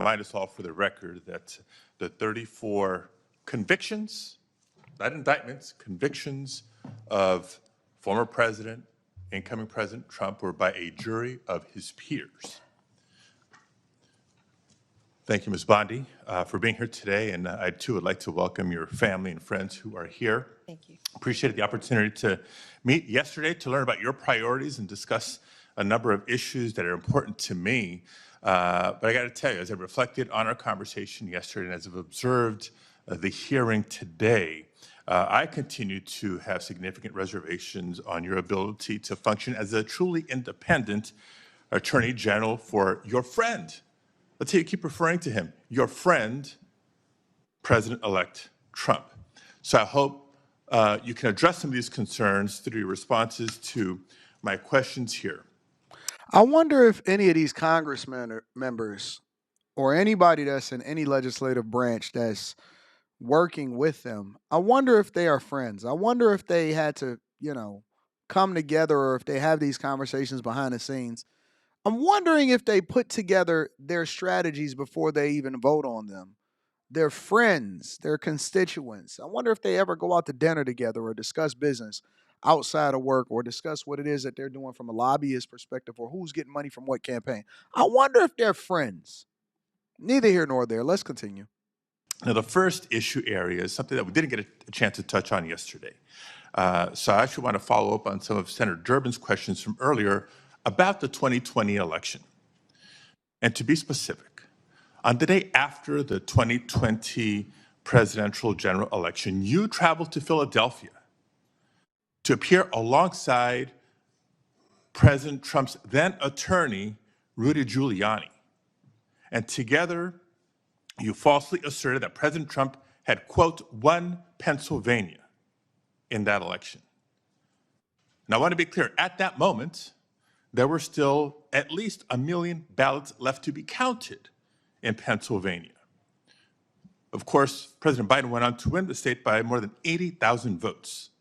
remind us all for the record that the 34 convictions, not indictments, convictions of former President, incoming President Trump were by a jury of his peers. Thank you, Ms. Bondi, for being here today, and I too would like to welcome your family and friends who are here. Thank you. Appreciated the opportunity to meet yesterday to learn about your priorities and discuss a number of issues that are important to me. But I got to tell you, as I reflected on our conversation yesterday and as I've observed the hearing today, I continue to have significant reservations on your ability to function as a truly independent Attorney General for your friend. Let's say you keep referring to him, your friend, President-elect Trump. So I hope you can address some of these concerns through your responses to my questions here. I wonder if any of these congressmen members or anybody that's in any legislative branch that's working with them, I wonder if they are friends. I wonder if they had to, come together or if they have these conversations behind the scenes. I'm wondering if they put together their strategies before they even vote on them. Their friends, their constituents. I wonder if they ever go out to dinner together or discuss business outside of work or discuss what it is that they're doing from a lobbyist perspective or who's getting money from what campaign. I wonder if they're friends. Neither here nor there. Let's continue. Now, the first issue area is something that we didn't get a chance to touch on yesterday. So I actually want to follow up on some of Senator Durbin's questions from earlier about the 2020 election. And to be specific, on the day after the 2020 presidential general election, you traveled to Philadelphia to appear alongside President Trump's then attorney, Rudy Giuliani. And together, you falsely asserted that President Trump had, quote, won Pennsylvania in that election. Now, I want to be clear, at that moment, there were still at least 1 million ballots left to be counted in Pennsylvania. Of course, President Biden went on to win the state by more than 80,000 votes.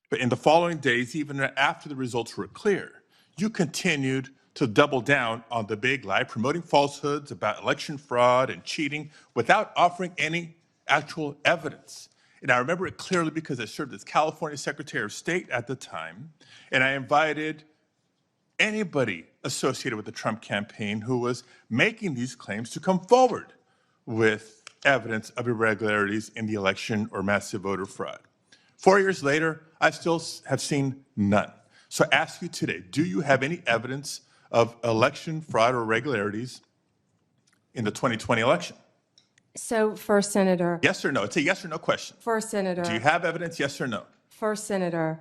But in the following days, even after the results were clear, you continued to double down on the big lie, promoting falsehoods about election fraud and cheating without offering any actual evidence. And I remember it clearly because I served as California Secretary of State at the time, and I invited anybody associated with the Trump campaign who was making these claims to come forward with evidence of irregularities in the election or massive voter fraud. 4 years later, I still have seen none. So I ask you today, do you have any evidence of election fraud or irregularities in the 2020 election? So, First Senator. Yes or no? It's a yes or no question. First Senator. Do you have evidence, yes or no? First Senator.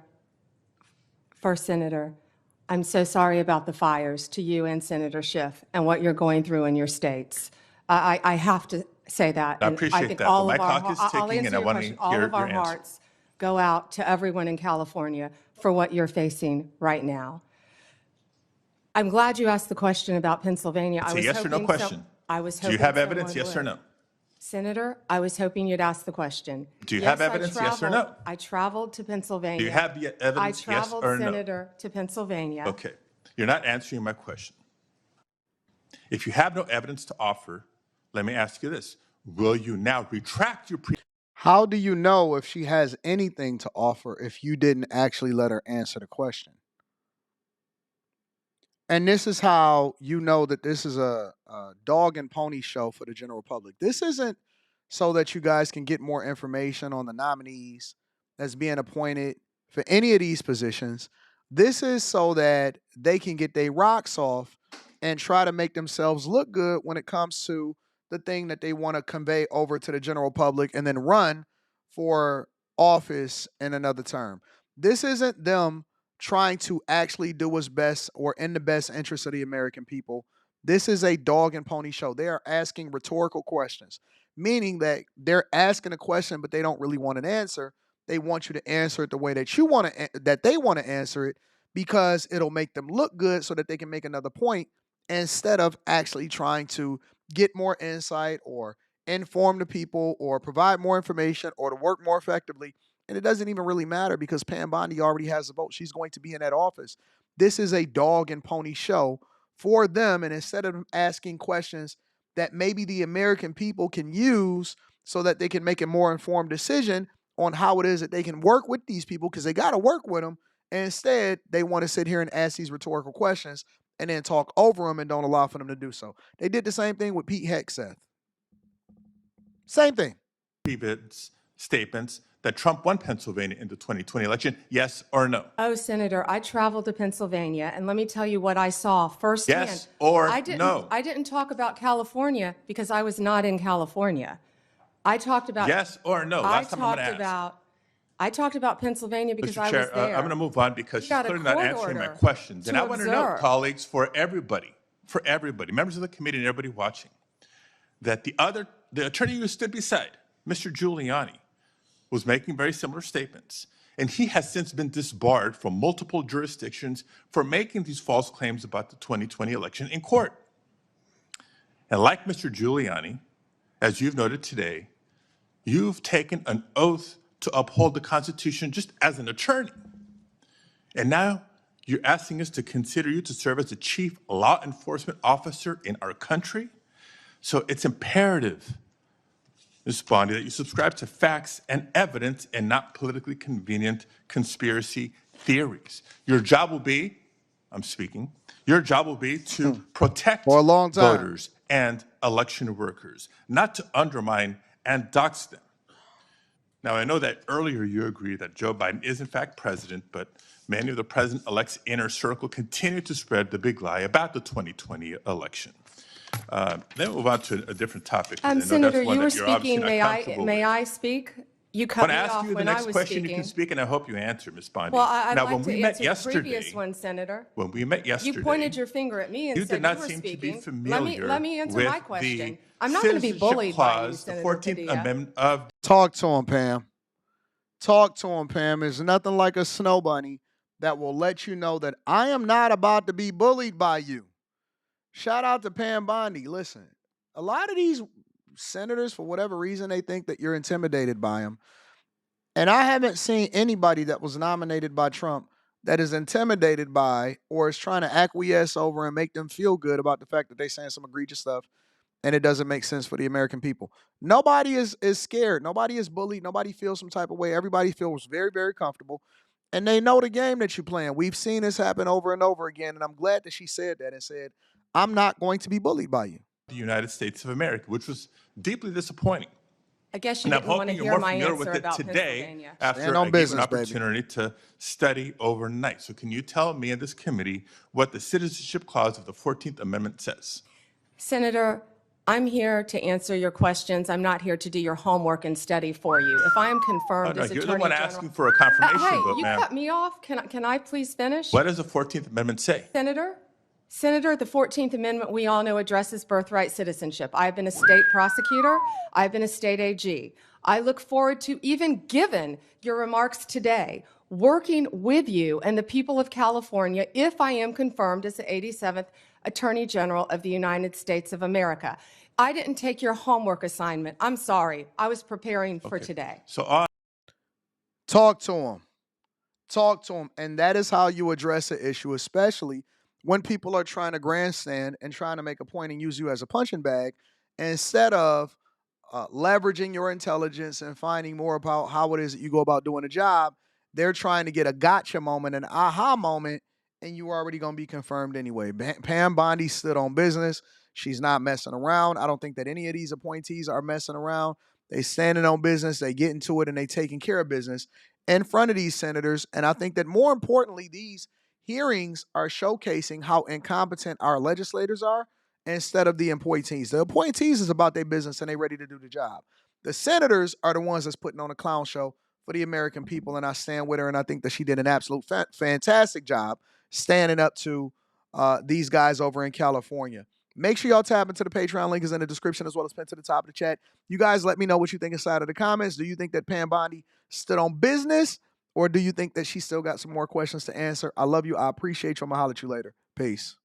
I'm so sorry about the fires to you and Senator Schiff and what you're going through in your states. I have to say that. I appreciate that. But my clock is ticking, and I want to hear all of our your answer. hearts go out to everyone in California for what you're facing right now. I'm glad you asked the question about Pennsylvania. It's a yes or no question. I was hoping Do you have evidence, someone yes or would. no? Senator, I was hoping you'd ask the question. Do you have evidence, yes or no? I traveled to Pennsylvania. Do you have the evidence, yes or no? I traveled, Senator, to Pennsylvania. Okay. You're not answering my question. If you have no evidence to offer, let me ask you this. Will you now retract your How do you know if she has anything to offer if you didn't actually let her answer the question? And this is how you know that this is a dog and pony show for the general public. This isn't so that you guys can get more information on the nominees that's being appointed for any of these positions. This is so that they can get their rocks off and try to make themselves look good when it comes to the thing that they want to convey over to the general public and then run for office in another term. This isn't them trying to actually do what's best or in the best interest of the American people. This is a dog and pony show. They are asking rhetorical questions, meaning that they're asking a question, but they don't really want an answer. They want you to answer it the way that they want to answer it because it'll make them look good so that they can make another point instead of actually trying to get more insight or inform the people or provide more information or to work more effectively. And it doesn't even really matter because Pam Bondi already has a vote. She's going to be in that office. This is a dog and pony show for them. And instead of asking questions that maybe the American people can use so that they can make a more informed decision on how it is that they can work with these people, because they got to work with them. And instead, they want to sit here and ask these rhetorical questions and then talk over them and don't allow for them to do so. They did the same thing with Pete Hegseth. Same thing. Previous statements that Trump won Pennsylvania in the 2020 election, yes or no? Oh, Senator, I traveled to Pennsylvania, and let me tell you what I saw firsthand. Yes or no? no? I didn't talk about California because I was not in California. I talked about Yes or no? Last time I'm going to ask. I talked about Pennsylvania because Mr. I was Chair, there. I'm going to move on because You she's got a clearly not court answering my order questions. And to I want to note, observe. colleagues, for everybody, members of the committee and everybody watching, that the attorney who stood beside Mr. Giuliani was making very similar statements. And he has since been disbarred from multiple jurisdictions for making these false claims about the 2020 election in court. And like Mr. Giuliani, as you've noted today, you've taken an oath to uphold the Constitution just as an attorney. And now you're asking us to consider you to serve as the chief law enforcement officer in our country. So it's imperative, Ms. Bondi, that you subscribe to facts and evidence and not politically convenient conspiracy theories. Your job will be, your job will be to protect For a long time. voters and election workers, not to undermine and dox them. Now, I know that earlier you agreed that Joe Biden is in fact president, but many of the president-elect's inner circle continue to spread the big lie about the 2020 election. Then we'll move on to a different topic. 'Cause I know Senator, that's one you were that you're obviously speaking. not comfortable May with. I speak? You When cut I me ask off you the when I next was question, you speaking. can speak, and I hope you answer, Ms. Bondi. Well, I'd now, like when to we met answer yesterday, the previous one, Senator. when we met yesterday, You pointed your finger at me and you said did not you were seem speaking. to be familiar Let me answer with my question. the I'm not going to be citizenship bullied by you, clause, the Senator 14th Padilla. Amendment of Talk to him, Pam. Talk to him, Pam. There's nothing like a snow bunny that will let you know that I am not about to be bullied by you. Shout out to Pam Bondi. Listen, a lot of these senators, for whatever reason, they think that you're intimidated by them. And I haven't seen anybody that was nominated by Trump that is intimidated by or is trying to acquiesce over and make them feel good about the fact that they're saying some egregious stuff and it doesn't make sense for the American people. Nobody is scared. Nobody is bullied. Nobody feels some type of way. Everybody feels very, very comfortable. And they know the game that you're playing. We've seen this happen over and over again. And I'm glad that she said that and said, I'm not going to be bullied by you. the United States of America, which was deeply disappointing. I guess you And I'm didn't want to hoping you're hear more my familiar answer with it about today Pennsylvania. after Stand on I business, gave an baby. opportunity to study overnight. So can you tell me and this committee what the citizenship clause of the 14th Amendment says? Senator, I'm here to answer your questions. I'm not here to do your homework and study for you. If I am confirmed No, as you're Attorney the one General, asking for a confirmation hey, vote, you ma'am. cut me off. Can I please finish? What does the 14th Amendment say? Senator, the 14th Amendment, we all know, addresses birthright citizenship. I've been a state prosecutor. I've been a state AG. I look forward to, even given your remarks today, working with you and the people of California if I am confirmed as the 87th Attorney General of the United States of America. I didn't take your homework assignment. I'm sorry. I was preparing for today. So on Talk to him. Talk to them. And that is how you address an issue, especially when people are trying to grandstand and trying to make a point and use you as a punching bag instead of leveraging your intelligence and finding more about how it is that you go about doing a job. They're trying to get a gotcha moment, an aha moment, and you're already going to be confirmed anyway. Pam Bondi stood on business. She's not messing around. I don't think that any of these appointees are messing around. They standing on business, they get into it, and they taking care of business in front of these senators. And I think that more importantly, these hearings are showcasing how incompetent our legislators are instead of the appointees. The appointees is about their business and they ready to do the job. The senators are the ones that's putting on a clown show for the American people, and I stand with her, and I think that she did an absolute fantastic job standing up to these guys over in California. Make sure y'all tap into the Patreon link is in the description as well as pinned to the top of the chat. You guys let me know what you think inside of the comments. Do you think that Pam Bondi stood on business, or do you think that she still got some more questions to answer? I love you. I appreciate you. I'm going to holler at you later. Peace.